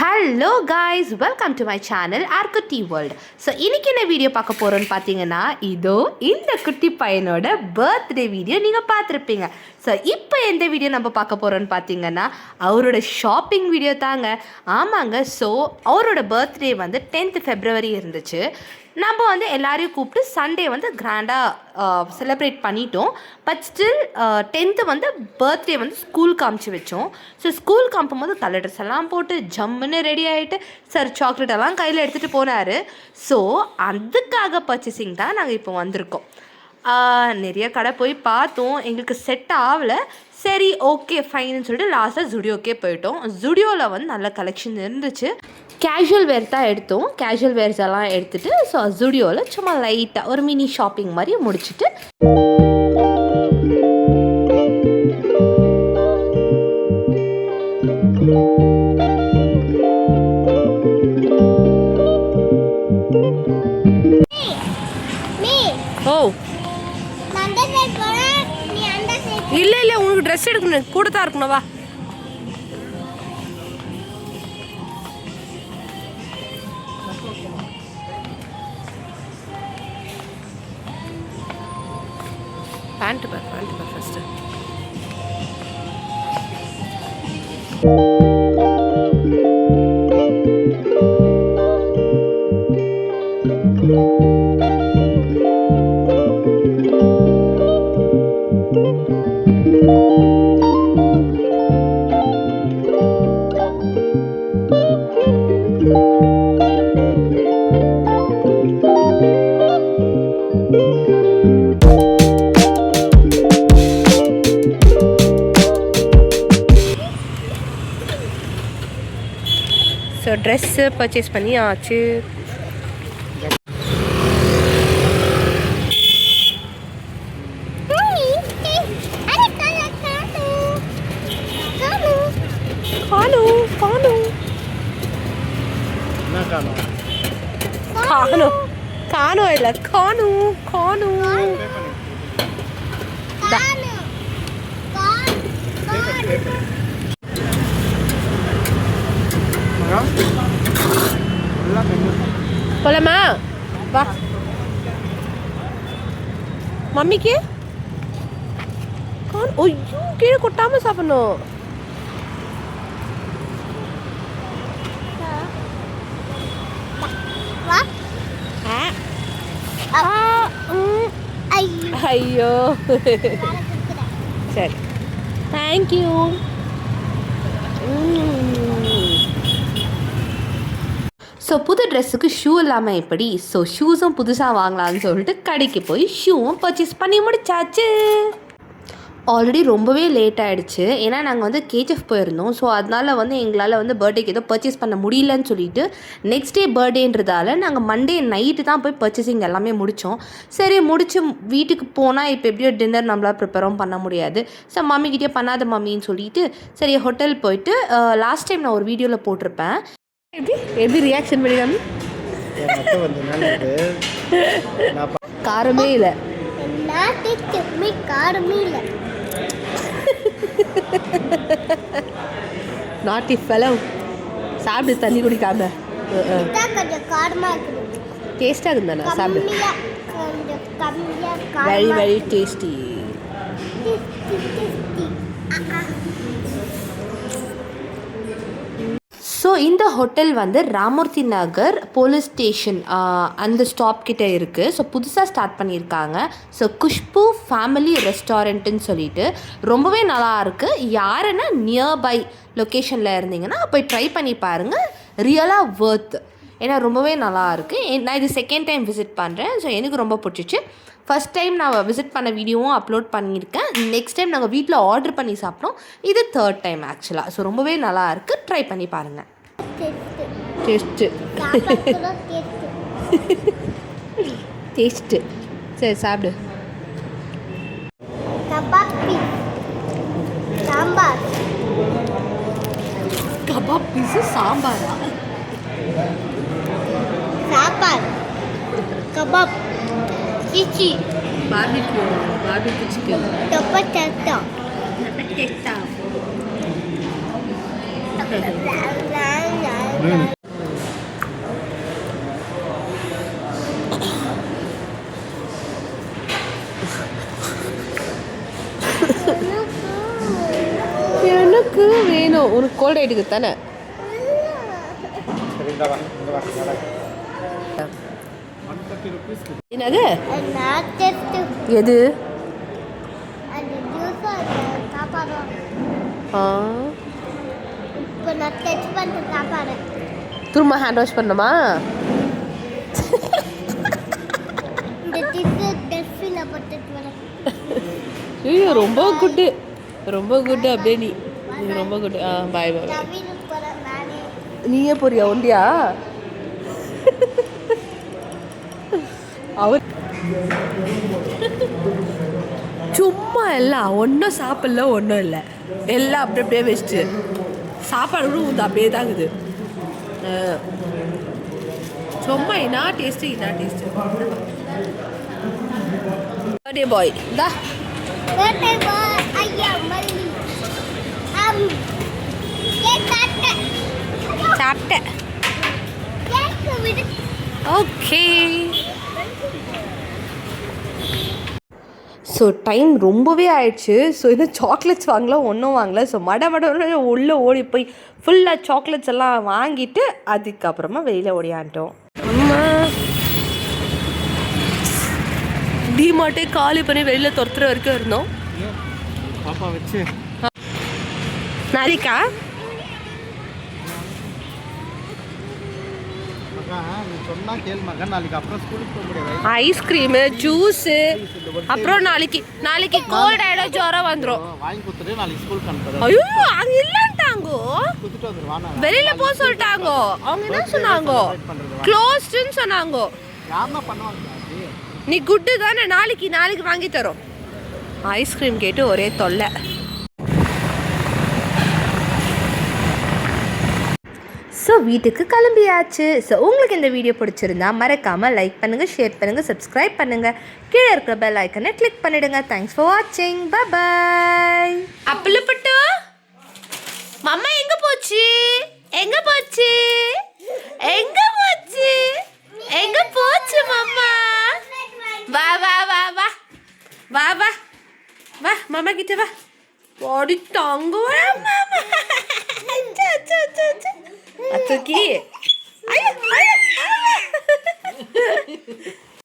Hello guys, welcome to my channel ஆர்குட்டி world. So இன்றைக்கி என்ன வீடியோ பார்க்க போகிறோன்னு பார்த்தீங்கன்னா, இதோ இந்த குட்டி பையனோட பர்த்டே வீடியோ நீங்கள் பார்த்துருப்பீங்க. ஸோ இப்போ எந்த வீடியோ நம்ம பார்க்க போகிறோன்னு பார்த்தீங்கன்னா, அவரோட ஷாப்பிங் வீடியோ தாங்க. ஆமாங்க, ஸோ அவரோட பர்த்டே வந்து 10th February இருந்துச்சு. நம்ம வந்து எல்லாரையும் கூப்பிட்டு சண்டே வந்து கிராண்டாக செலிப்ரேட் பண்ணிட்டோம். பட் ஸ்டில் 10th வந்து பர்த்டே வந்து ஸ்கூல் காமிச்சு வச்சோம். ஸோ ஸ்கூல் காமிக்கும்போது கலர் ட்ரெஸ் எல்லாம் போட்டு ஜம்முன்னு ரெடி ஆகிட்டு சார் சாக்லேட் எல்லாம் கையில் எடுத்துகிட்டு போனார். ஸோ அதுக்காக பர்ச்சேசிங் தான் நாங்கள் இப்போ வந்திருக்கோம். நிறைய கடை போய் பார்த்தோம், எங்களுக்கு செட் ஆகலை. சரி ஓகே ஃபைன்னு சொல்லிட்டு லாஸ்ட்டாக ஜுடியோக்கே போயிட்டோம். ஜுடியோவில் வந்து நல்ல கலெக்ஷன் இருந்துச்சு. கேஷுவல் வேர் தான் எடுத்தோம். கேஷுவல் வேர்ஸ் எல்லாம் எடுத்துகிட்டு ஸோ ஜுடியோவில் சும்மா லைட்டாக ஒரு மினி ஷாப்பிங் மாதிரி முடிச்சுட்டு இல்லை உனக்கு ட்ரெஸ் எடுக்கணும், கூட தான் இருக்கணும். வா பேண்ட் பார் ஃபஸ்ட்டு. ஸோ ட்ரெஸ்ஸு பர்ச்சேஸ் பண்ணி ஆச்சு. காணோ இல்லை காணு போலாமா? வா மம்மிக்கு ஐயோ கீழே கொட்டாம சாப்பிடணும். ஐயோ சரி தேங்க்யூ. ஸோ புது ட்ரெஸ்ஸுக்கு ஷூ இல்லாமல் எப்படி? ஸோ ஷூஸும் புதுசாக வாங்கலான்னு சொல்லிட்டு கடைக்கு போய் ஷூவும் பர்ச்சேஸ் பண்ணி முடிச்சாச்சு. ஆல்ரெடி ரொம்பவே லேட் ஆகிடுச்சு, ஏன்னா நாங்கள் வந்து கேஜிஎஃப் போயிருந்தோம். ஸோ அதனால் வந்து எங்களால் வந்து பர்த்டேக்கு ஏதோ பர்ச்சேஸ் பண்ண முடியலன்னு சொல்லிட்டு நெக்ஸ்ட் டே பர்த்டேன்றதால நாங்கள் மண்டே நைட்டு தான் போய் பர்ச்சேசிங் எல்லாமே முடித்தோம். சரி முடிச்சு வீட்டுக்கு போனால் இப்போ எப்படியோ டின்னர் நம்மளால் ப்ரிப்பேரும் பண்ண முடியாது. ஸோ மம்மிக்கிட்டே பண்ணாத மம்மின்னு சொல்லிட்டு சரி ஹோட்டல் போயிட்டு லாஸ்ட் டைம் நான் ஒரு வீடியோவில் போட்டிருப்பேன். எப்படி ரியாக்ஷன் பண்ணிடாம காரமே இல்லை நாட்டி ஃபெலோ சாப்பிடு தண்ணி குடிக்காம. டேஸ்டாக இருந்தானே சாப்பிடு. Very very tasty. ஸோ இந்த ஹோட்டல் வந்து ராமூர்த்தி நகர் போலீஸ் ஸ்டேஷன் அந்த ஸ்டாப் கிட்டே இருக்குது. ஸோ புதுசாக ஸ்டார்ட் பண்ணியிருக்காங்க. ஸோ குஷ்பு ஃபேமிலி ரெஸ்டாரண்ட்டுன்னு சொல்லிட்டு ரொம்பவே நல்லா இருக்குது. யாருன்னா நியர்பை லொக்கேஷனில் இருந்தீங்கன்னா போய் ட்ரை பண்ணி பாருங்கள். ரியலாக வர்த், ஏன்னா ரொம்பவே நல்லா இருக்குது. நான் இது செகண்ட் டைம் விசிட் பண்ணுறேன். ஸோ எனக்கு ரொம்ப பிடிச்சிச்சு. ஃபஸ்ட் டைம் நான் விசிட் பண்ண வீடியோவும் அப்லோட் பண்ணியிருக்கேன். நெக்ஸ்ட் டைம் நாங்கள் வீட்டில் ஆர்டர் பண்ணி சாப்பிட்டோம். இது தேர்ட் டைம் ஆக்சுவலாக. ஸோ ரொம்பவே நல்லா இருக்குது, ட்ரை பண்ணி பாருங்கள். டேஸ்ட்டு டேஸ்ட்டு சரி சாப்பிடு. கபாப் பீஸு சாம்பாரா? சாப்பாடு kebab Cici. Barbecue. Barbecue chicken. Dapat tetap. Dapat tetap. எனக்கு வேணும். உனக்கு கோல்ட் ஆயிடுக்கு தானே? என்னது எது? திரும்ப ஹேண்ட் வாஷ் பண்ணணுமா? ஐயோ ரொம்ப குட்டு, ரொம்ப குட்டு. அப்படியே நீ ரொம்ப குட்டு. பாய் பாய். நீயே போறியா ஒண்டியா? அவர் சும்மா எல்லாம் ஒன்றும் சாப்பிடல, ஒன்றும் இல்லை, எல்லாம் அப்படியே அப்படியே வச்சுட்டு சாப்பாடு கூட ஊற்று அப்படியே தான் இருக்குது. சும்மா என்ன டேஸ்ட்டு, என்ன டேஸ்ட்டு. பர்த்டே பாய் இந்தா சாப்பிட்டேன். ஓகே. ஸோ டைம் ரொம்பவே ஆயிடுச்சு. ஸோ இன்னும் சாக்லேட்ஸ் வாங்கல, ஒன்றும் வாங்கல. ஸோ மட உள்ளே ஓடி போய் ஃபுல்லாக சாக்லேட்ஸ் எல்லாம் வாங்கிட்டு அதுக்கப்புறமா வெளியில் ஓடியான்ட்டோம். டிமார்ட்டே காலி பண்ணி வெளியில் துரத்துற வரைக்கும் இருந்தோம். பாப்பா வச்சு நாளைக்கா ஐஸ்கிரீமு, ஜூஸு, அப்புறம் நாளைக்கு கோல்ட் ஆயிடும், ஜுரம் வந்துடும். ஐயோ அங்கே இல்லைன்ட்டாங்கோ, வெளியில போக சொல்லிட்டாங்கோ. அவங்க என்ன சொன்னாங்கோ? க்ளோஸ்டுன்னு சொன்னாங்கோ. நீ குட்டு தானே, நாளைக்கு வாங்கி தரோம். ஐஸ்கிரீம் கேட்டு ஒரே தொல்லை. ஸோ வீட்டுக்கு கிளம்பியாச்சு. ஸோ உங்களுக்கு இந்த வீடியோ பிடிச்சிருந்தா மறக்காமல் லைக் பண்ணுங்கள், ஷேர் பண்ணுங்கள், சப்ஸ்கிரைப் பண்ணுங்கள், கீழே இருக்கிற பெல் ஐக்கனை கிளிக் பண்ணிவிடுங்க. தேங்க்ஸ் ஃபார் வாட்சிங். பாய். அப்பளப்பட்டு மம்மா எங்கே போச்சு? எங்கே போச்சு? எங்கே போச்சு? எங்கே போச்சு மம்மா? வா வா வா வா வா வா வா மாமா கிட்ட வா. ஓடி தாங்க மாமா. அச்சோக்கி.